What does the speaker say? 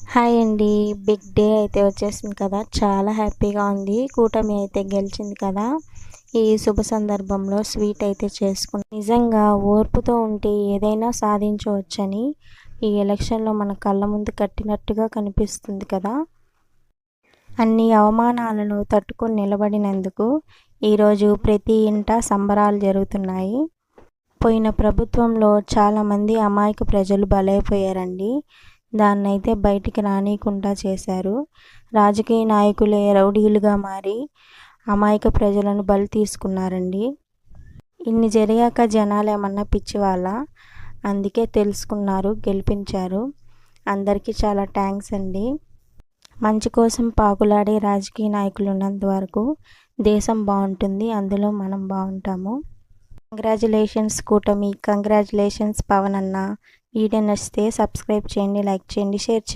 Hi అండి. Big day అయితే వచ్చేసింది కదా! చాలా హ్యాపీగా ఉంది. కూటమి అయితే గెలిచింది కదా! ఈ శుభ సందర్భంలో స్వీట్ అయితే నిజంగా ఓర్పుతో ఉంటే ఏదైనా సాధించవచ్చని ఈ ఎలక్షన్‌లో మన కళ్ళ ముందు కట్టినట్టుగా కనిపిస్తుంది కదా! అన్ని అవమానాలను తట్టుకొని నిలబడినందుకు ఈరోజు ప్రతి ఇంట సంబరాలు జరుగుతున్నాయి. పోయిన ప్రభుత్వంలో చాలామంది అమాయక ప్రజలు బలైపోయారండి. దాన్నైతే బయటికి రానీయకుండా చేశారు. రాజకీయ నాయకులే రౌడీలుగా మారి అమాయక ప్రజలను బలి తీసుకున్నారండి. ఇన్ని జరిగాక జనాలేమన్నా పిచ్చివాళ్ళా? అందుకే తెలుసుకున్నారు, గెలిపించారు. అందరికీ చాలా థ్యాంక్స్ అండి. మంచి కోసం పాకులాడే రాజకీయ నాయకులు ఉన్నంత వరకు దేశం బాగుంటుంది, అందులో మనం బాగుంటాము. కంగ్రాచులేషన్స్ కూటమి, కంగ్రాచులేషన్స్ పవన్ అన్న. వీడియో నచ్చితే సబ్స్క్రైబ్ చేయండి, లైక్ చేయండి, షేర్ చేయండి.